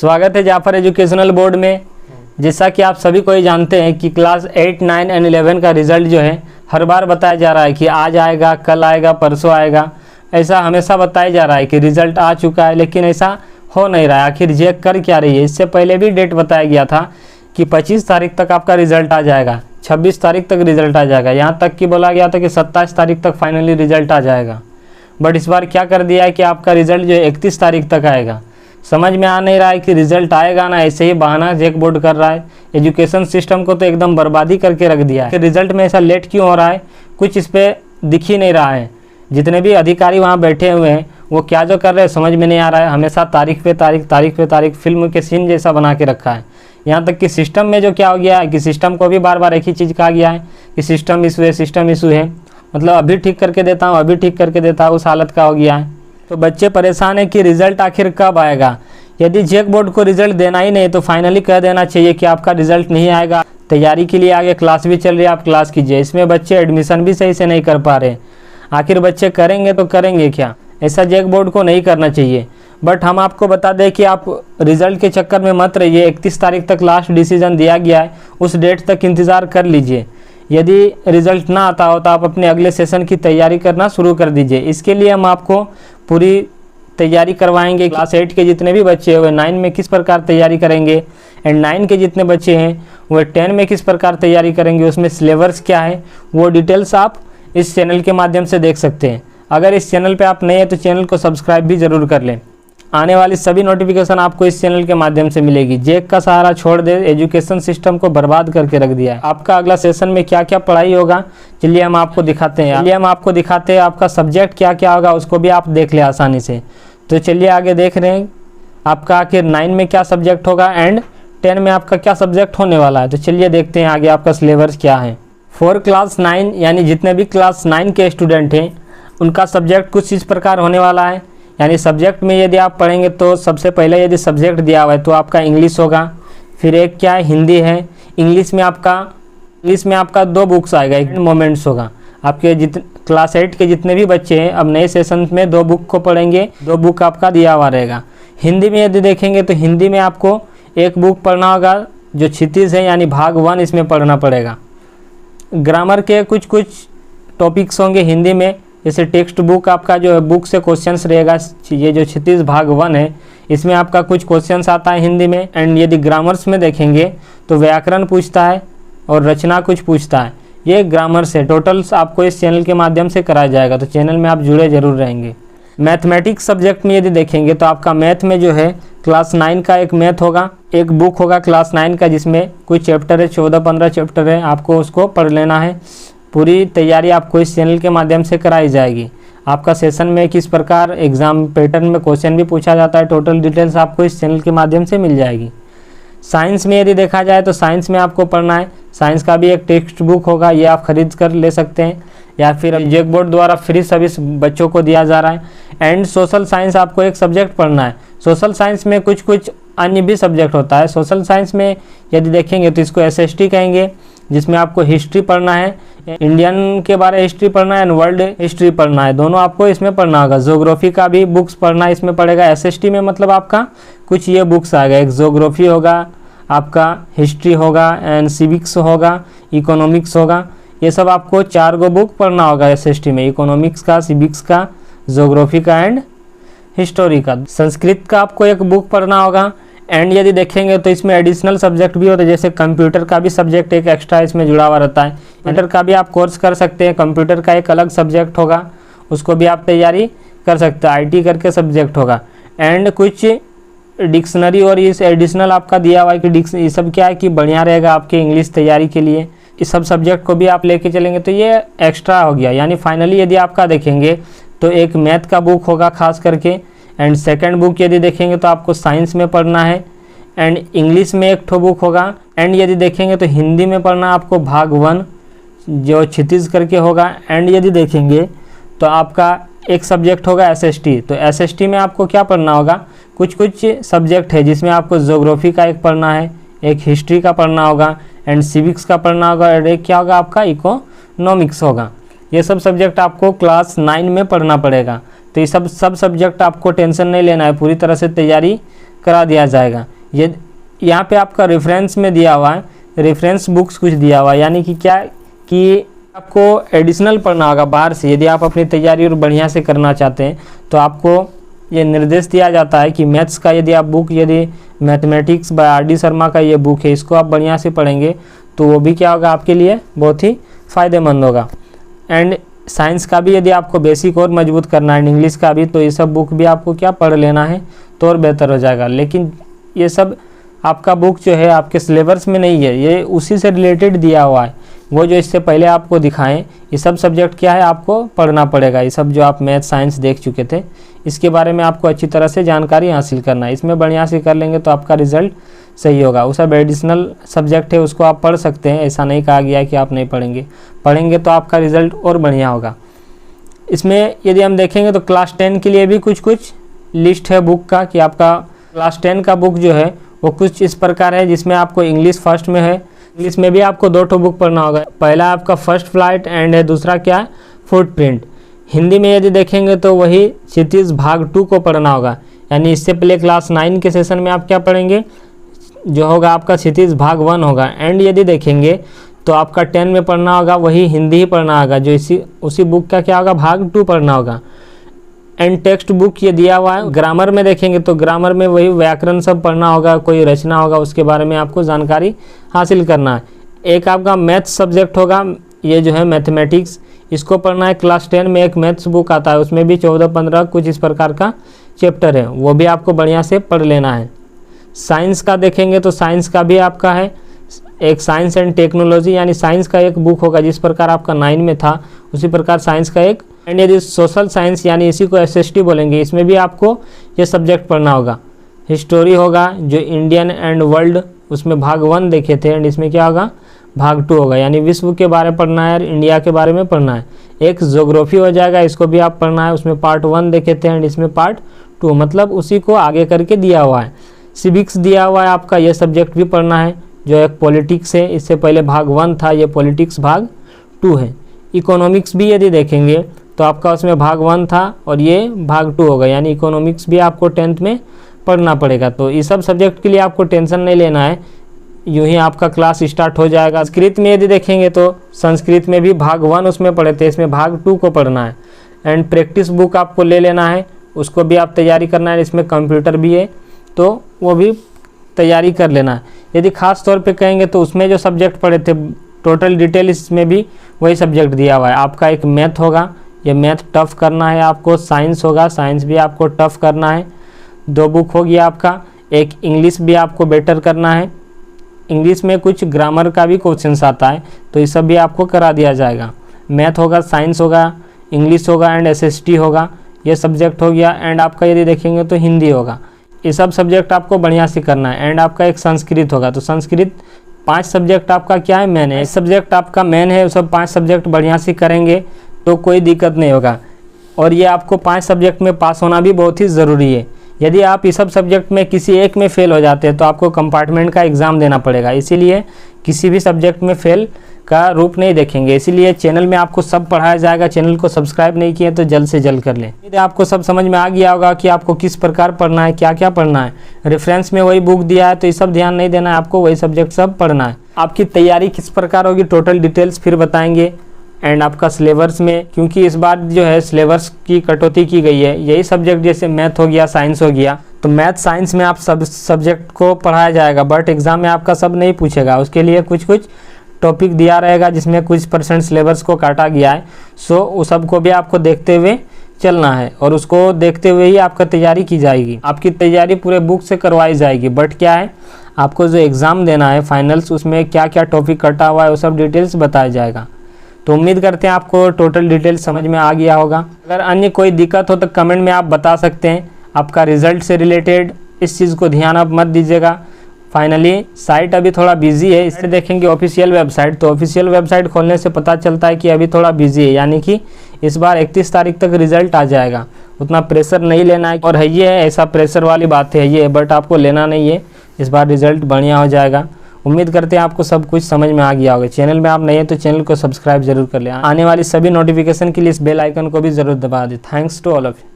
स्वागत है Jafar educational board में। जैसा कि आप सभी को ही जानते हैं कि क्लास 8, 9 एंड 11 का रिज़ल्ट जो है हर बार बताया जा रहा है कि आज आएगा, कल आएगा, परसों आएगा। ऐसा हमेशा बताया जा रहा है कि रिज़ल्ट आ चुका है, लेकिन ऐसा हो नहीं रहा है। आखिर जेक कर क्या रही है? इससे पहले भी डेट बताया गया था कि 25 तारीख तक आपका रिज़ल्ट आ जाएगा, 26 तारीख तक रिज़ल्ट आ जाएगा, यहाँ तक कि बोला गया था कि 27 तारीख तक फाइनली रिज़ल्ट आ जाएगा। बट इस बार क्या कर दिया है कि आपका रिज़ल्ट जो है 31 तारीख तक आएगा। समझ में आ नहीं रहा है कि रिज़ल्ट आएगा ना, ऐसे ही बहाना जेक बोर्ड कर रहा है। एजुकेशन सिस्टम को तो एकदम बर्बादी करके रख दिया है कि रिज़ल्ट में ऐसा लेट क्यों हो रहा है, कुछ इस पर दिख ही नहीं रहा है। जितने भी अधिकारी वहाँ बैठे हुए हैं वो क्या जो कर रहे हैं समझ में नहीं आ रहा है। हमेशा तारीख पे तारीख, तारीख पे तारीख, फिल्म के सीन जैसा बना के रखा है। यहाँ तक कि सिस्टम में जो क्या हो गया है कि सिस्टम को भी बार बार एक ही चीज़ कहा गया है कि सिस्टम इशू है, सिस्टम इशू है। मतलब अभी ठीक करके देता हूँ, अभी ठीक करके देता हूँ, उस हालत का हो गया है। तो बच्चे परेशान है कि रिज़ल्ट आखिर कब आएगा। यदि जेक बोर्ड को रिज़ल्ट देना ही नहीं तो फाइनली कह देना चाहिए कि आपका रिज़ल्ट नहीं आएगा, तैयारी के लिए आगे क्लास भी चल रही है, आप क्लास कीजिए। इसमें बच्चे एडमिशन भी सही से नहीं कर पा रहे। आखिर बच्चे करेंगे तो करेंगे क्या? ऐसा जेक बोर्ड को नहीं करना चाहिए। बट हम आपको बता दें कि आप रिज़ल्ट के चक्कर में मत रहिए। 31 तारीख तक लास्ट डिसीजन दिया गया है, उस डेट तक इंतज़ार कर लीजिए। यदि रिज़ल्ट ना आता हो तो आप अपने अगले सेशन की तैयारी करना शुरू कर दीजिए। इसके लिए हम आपको पूरी तैयारी करवाएंगे। क्लास 8 के जितने भी बच्चे हुए 9 में किस प्रकार तैयारी करेंगे, एंड 9 के जितने बच्चे हैं वह 10 में किस प्रकार तैयारी करेंगे, उसमें सिलेबस क्या है, वो डिटेल्स आप इस चैनल के माध्यम से देख सकते हैं। अगर इस चैनल पे आप नए हैं तो चैनल को सब्सक्राइब भी ज़रूर कर लें। आने वाली सभी नोटिफिकेशन आपको इस चैनल के माध्यम से मिलेगी। जेक का सहारा छोड़ दे, एजुकेशन सिस्टम को बर्बाद करके रख दिया है। आपका अगला सेशन में क्या क्या पढ़ाई होगा चलिए हम आपको दिखाते हैं। आपका सब्जेक्ट क्या क्या होगा उसको भी आप देख लें आसानी से। तो चलिए आगे देख रहे हैं आपका आखिर 9 में क्या सब्जेक्ट होगा एंड 10 में आपका क्या सब्जेक्ट होने वाला है। तो चलिए देखते हैं आगे आपका सिलेबस क्या है। फॉर क्लास 9 यानी जितने भी क्लास 9 के स्टूडेंट हैं उनका सब्जेक्ट कुछ इस प्रकार होने वाला है। यानी सब्जेक्ट में यदि आप पढ़ेंगे तो सबसे पहले यदि सब्जेक्ट दिया हुआ है तो आपका इंग्लिश होगा, फिर एक क्या है हिंदी है। इंग्लिश में आपका 2 बुक्स आएगा, एक मोमेंट्स होगा। आपके क्लास 8 के जितने भी बच्चे हैं अब नए सेशन में 2 बुक को पढ़ेंगे, 2 बुक आपका दिया हुआ रहेगा। हिंदी में यदि देखेंगे तो हिंदी में आपको एक बुक पढ़ना होगा जो क्षितिज है, यानी भाग 1 इसमें पढ़ना पड़ेगा। ग्रामर के कुछ टॉपिक्स होंगे हिंदी में, जैसे टेक्स्ट बुक आपका जो है बुक से क्वेश्चंस रहेगा। ये जो क्षितिज भाग 1 है इसमें आपका कुछ क्वेश्चंस आता है हिंदी में। एंड यदि ग्रामर्स में देखेंगे तो व्याकरण पूछता है और रचना कुछ पूछता है। ये ग्रामर से टोटल्स आपको इस चैनल के माध्यम से कराया जाएगा, तो चैनल में आप जुड़े जरूर रहेंगे। मैथमेटिक्स सब्जेक्ट में यदि देखेंगे तो आपका मैथ में जो है क्लास 9 का एक मैथ होगा, एक बुक होगा क्लास 9 का जिसमें कुछ चैप्टर है, 14-15 चैप्टर है, आपको उसको पढ़ लेना है। पूरी तैयारी आपको इस चैनल के माध्यम से कराई जाएगी। आपका सेशन में किस प्रकार एग्ज़ाम पैटर्न में क्वेश्चन भी पूछा जाता है, टोटल डिटेल्स आपको इस चैनल के माध्यम से मिल जाएगी। साइंस में यदि देखा जाए तो साइंस में आपको पढ़ना है, साइंस का भी एक टेक्स्ट बुक होगा, ये आप खरीद कर ले सकते हैं या फिर जेक बोर्ड द्वारा फ्री सर्विस बच्चों को दिया जा रहा है। एंड सोशल साइंस आपको एक सब्जेक्ट पढ़ना है। सोशल साइंस में कुछ अन्य भी सब्जेक्ट होता है। सोशल साइंस में यदि देखेंगे तो इसको SST कहेंगे, जिसमें आपको हिस्ट्री पढ़ना है, इंडियन के बारे में हिस्ट्री पढ़ना है एंड वर्ल्ड हिस्ट्री पढ़ना है, दोनों आपको इसमें पढ़ना होगा। ज्योग्राफी का भी बुक्स पढ़ना इसमें पड़ेगा। SST में मतलब आपका कुछ ये बुक्स आएगा, एक ज्योग्राफी होगा, आपका हिस्ट्री होगा एंड सिविक्स होगा, इकोनॉमिक्स होगा। ये सब आपको 4 गो बुक पढ़ना होगा SST में, इकोनॉमिक्स का, सिविक्स का, ज्योग्राफी का एंड हिस्टोरी का। संस्कृत का आपको एक बुक पढ़ना होगा। एंड यदि देखेंगे तो इसमें एडिशनल सब्जेक्ट भी होते हैं, जैसे कंप्यूटर का भी सब्जेक्ट एक एक्स्ट्रा इसमें जुड़ा हुआ रहता है। कंप्यूटर का भी आप कोर्स कर सकते हैं, कंप्यूटर का एक अलग सब्जेक्ट होगा, उसको भी आप तैयारी कर सकते हैं। IT करके सब्जेक्ट होगा। एंड कुछ डिक्शनरी और इस एडिशनल आपका दिया हुआ है कि ये सब क्या है कि बढ़िया रहेगा आपके इंग्लिश तैयारी के लिए। इस सब सब्जेक्ट को भी आप लेके चलेंगे तो ये एक्स्ट्रा हो गया। यानी फाइनली यदि आपका देखेंगे तो एक मैथ का बुक होगा खास करके, एंड सेकंड बुक यदि देखेंगे तो आपको साइंस में पढ़ना है, एंड इंग्लिश में एक ठो बुक होगा। एंड यदि देखेंगे तो हिंदी में पढ़ना आपको भाग 1 जो क्षितिज करके होगा। एंड यदि देखेंगे तो आपका एक सब्जेक्ट होगा SST। तो SST में आपको क्या पढ़ना होगा, कुछ सब्जेक्ट है जिसमें आपको ज्योग्राफी का एक पढ़ना है, एक हिस्ट्री का पढ़ना होगा एंड सिविक्स का पढ़ना होगा, और एक क्या होगा आपका इकोनॉमिक्स होगा। ये सब सब्जेक्ट आपको क्लास 9 में पढ़ना पड़ेगा। तो ये सब सब्जेक्ट आपको टेंशन नहीं लेना है, पूरी तरह से तैयारी करा दिया जाएगा। ये यहाँ पे आपका रेफरेंस में दिया हुआ है, रेफरेंस बुक्स कुछ दिया हुआ है, यानी कि क्या कि आपको एडिशनल पढ़ना होगा बाहर से। यदि आप अपनी तैयारी और बढ़िया से करना चाहते हैं तो आपको ये निर्देश दिया जाता है कि मैथ्स का यदि आप बुक, यदि मैथमेटिक्स बाय आर.डी. शर्मा का ये बुक है, इसको आप बढ़िया से पढ़ेंगे तो वो भी क्या होगा, आपके लिए बहुत ही फ़ायदेमंद होगा। एंड साइंस का भी यदि आपको बेसिक और मजबूत करना है, इंग्लिश का भी, तो ये सब बुक भी आपको क्या पढ़ लेना है तो और बेहतर हो जाएगा। लेकिन ये सब आपका बुक जो है आपके सिलेबस में नहीं है, ये उसी से रिलेटेड दिया हुआ है। वो जो इससे पहले आपको दिखाएं, ये सब सब्जेक्ट क्या है आपको पढ़ना पड़ेगा। ये सब जो आप मैथ साइंस देख चुके थे, इसके बारे में आपको अच्छी तरह से जानकारी हासिल करना है। इसमें बढ़िया से कर लेंगे तो आपका रिजल्ट सही होगा। वो सब एडिशनल सब्जेक्ट है, उसको आप पढ़ सकते हैं, ऐसा नहीं कहा गया है कि आप नहीं पढ़ेंगे, पढ़ेंगे तो आपका रिजल्ट और बढ़िया होगा। इसमें यदि हम देखेंगे तो क्लास 10 के लिए भी कुछ लिस्ट है बुक का, कि आपका क्लास 10 का बुक जो है वो कुछ इस प्रकार है, जिसमें आपको इंग्लिश फर्स्ट में है। इंग्लिश में भी आपको 2 ठो बुक पढ़ना होगा, पहला आपका फर्स्ट फ्लाइट एंड है, दूसरा क्या है, फुटप्रिंट। हिंदी में यदि देखेंगे तो वही क्षितिज भाग 2 को पढ़ना होगा, यानी इससे पहले क्लास 9 के सेशन में आप क्या पढ़ेंगे, जो होगा आपका क्षितिज भाग 1 होगा। एंड यदि देखेंगे तो आपका 10 में पढ़ना होगा वही हिंदी ही पढ़ना होगा, जो उसी बुक का क्या होगा, भाग 2 पढ़ना होगा। एंड टेक्स्ट बुक ये दिया हुआ है। ग्रामर में देखेंगे तो ग्रामर में वही व्याकरण सब पढ़ना होगा, कोई रचना होगा उसके बारे में आपको जानकारी हासिल करना है। एक आपका मैथ्स सब्जेक्ट होगा, ये जो है मैथमेटिक्स, इसको पढ़ना है। क्लास 10 में एक मैथ्स बुक आता है, उसमें भी 14-15 कुछ इस प्रकार का चैप्टर है, वो भी आपको बढ़िया से पढ़ लेना है। साइंस का देखेंगे तो साइंस का भी आपका है एक साइंस एंड टेक्नोलॉजी, यानी साइंस का एक बुक होगा, जिस प्रकार आपका 9 में था उसी प्रकार साइंस का एक। एंड यदि सोशल साइंस, यानी इसी को SST बोलेंगे, इसमें भी आपको ये सब्जेक्ट पढ़ना होगा। हिस्टोरी होगा जो इंडियन एंड वर्ल्ड, उसमें भाग 1 देखे थे, एंड इसमें क्या होगा, भाग 2 होगा, यानी विश्व के बारे में पढ़ना है और इंडिया के बारे में पढ़ना है। एक ज्योग्राफी हो जाएगा, इसको भी आप पढ़ना है, उसमें पार्ट 1 देखे थे एंड इसमें पार्ट 2, मतलब उसी को आगे करके दिया हुआ है। सिविक्स दिया हुआ है आपका, ये सब्जेक्ट भी पढ़ना है, जो एक पॉलिटिक्स है, इससे पहले भाग 1 था, ये पॉलिटिक्स भाग 2 है। इकोनॉमिक्स भी यदि देखेंगे तो आपका उसमें भाग 1 था और ये भाग 2 होगा, यानी इकोनॉमिक्स भी आपको 10th में पढ़ना पड़ेगा। तो ये सब सब्जेक्ट के लिए आपको टेंशन नहीं लेना है, यूँ ही आपका क्लास स्टार्ट हो जाएगा। संस्कृत में यदि देखेंगे तो संस्कृत में भी भाग 1 उसमें पढ़े थे, इसमें भाग 2 को पढ़ना है। एंड प्रैक्टिस बुक आपको ले लेना है, उसको भी आप तैयारी करना है। इसमें कंप्यूटर भी है तो वो भी तैयारी कर लेना है। यदि खास तौर पे कहेंगे तो उसमें जो सब्जेक्ट पढ़े थे टोटल डिटेल, इसमें भी वही सब्जेक्ट दिया हुआ है। आपका एक मैथ होगा, ये मैथ टफ करना है आपको। साइंस होगा, साइंस भी आपको टफ करना है। 2 बुक होगी आपका। एक इंग्लिश भी आपको बेटर करना है, इंग्लिश में कुछ ग्रामर का भी क्वेश्चंस आता है, तो ये सब भी आपको करा दिया जाएगा। मैथ होगा, साइंस होगा, इंग्लिश होगा एंड SST होगा, ये सब्जेक्ट हो गया। एंड आपका यदि देखेंगे तो हिंदी होगा। ये सब सब्जेक्ट आपको बढ़िया से करना है। एंड आपका एक संस्कृत होगा, तो संस्कृत 5 सब्जेक्ट आपका क्या है, मेन है। सब्जेक्ट आपका मेन है, सब 5 सब्जेक्ट बढ़िया से करेंगे तो कोई दिक्कत नहीं होगा। और ये आपको 5 सब्जेक्ट में पास होना भी बहुत ही ज़रूरी है। यदि आप इस सब सब्जेक्ट में किसी एक में फेल हो जाते हैं तो आपको कंपार्टमेंट का एग्ज़ाम देना पड़ेगा। इसीलिए किसी भी सब्जेक्ट में फेल का रूप नहीं देखेंगे। इसीलिए चैनल में आपको सब पढ़ाया जाएगा। चैनल को सब्सक्राइब नहीं किए तो जल्द से जल्द कर लें। यदि आपको सब समझ में आ गया होगा कि आपको किस प्रकार पढ़ना है, क्या क्या पढ़ना है। रेफरेंस में वही बुक दिया है तो ये सब ध्यान नहीं देना है, आपको वही सब्जेक्ट सब पढ़ना है। आपकी तैयारी किस प्रकार होगी टोटल डिटेल्स फिर बताएंगे। एंड आपका सिलेबस में, क्योंकि इस बार जो है सिलेबस की कटौती की गई है, यही सब्जेक्ट जैसे मैथ हो गया, साइंस हो गया, तो मैथ साइंस में आप सब सब्जेक्ट को पढ़ाया जाएगा, बट एग्जाम में आपका सब नहीं पूछेगा। उसके लिए कुछ कुछ टॉपिक दिया रहेगा जिसमें कुछ % सिलेबस को काटा गया है। सो उस सब को भी आपको देखते हुए चलना है और उसको देखते हुए ही आपका तैयारी की जाएगी। आपकी तैयारी पूरे बुक से करवाई जाएगी, बट क्या है आपको जो एग्ज़ाम देना है फाइनल्स, उसमें क्या क्या टॉपिक कटा हुआ है वो सब डिटेल्स बताया जाएगा। तो उम्मीद करते हैं आपको टोटल डिटेल्स समझ में आ गया होगा। अगर अन्य कोई दिक्कत हो तो कमेंट में आप बता सकते हैं। आपका रिजल्ट से रिलेटेड इस चीज़ को ध्यान आप मत दीजिएगा। फाइनली साइट अभी थोड़ा बिजी है, इससे देखेंगे ऑफिशियल वेबसाइट, तो ऑफिशियल वेबसाइट खोलने से पता चलता है कि अभी थोड़ा बिजी है, यानी कि इस बार 31 तारीख तक रिजल्ट आ जाएगा। उतना प्रेशर नहीं लेना है, और है ये ऐसा प्रेशर वाली बात है ये, बट आपको लेना नहीं है। इस बार रिजल्ट बढ़िया हो जाएगा। उम्मीद करते हैं आपको सब कुछ समझ में आ गया होगा। चैनल में आप नहीं है तो चैनल को सब्सक्राइब जरूर कर लें। आने वाली सभी नोटिफिकेशन के लिए इस बेल आइकन को भी जरूर दबा दें। Thanks to all of you.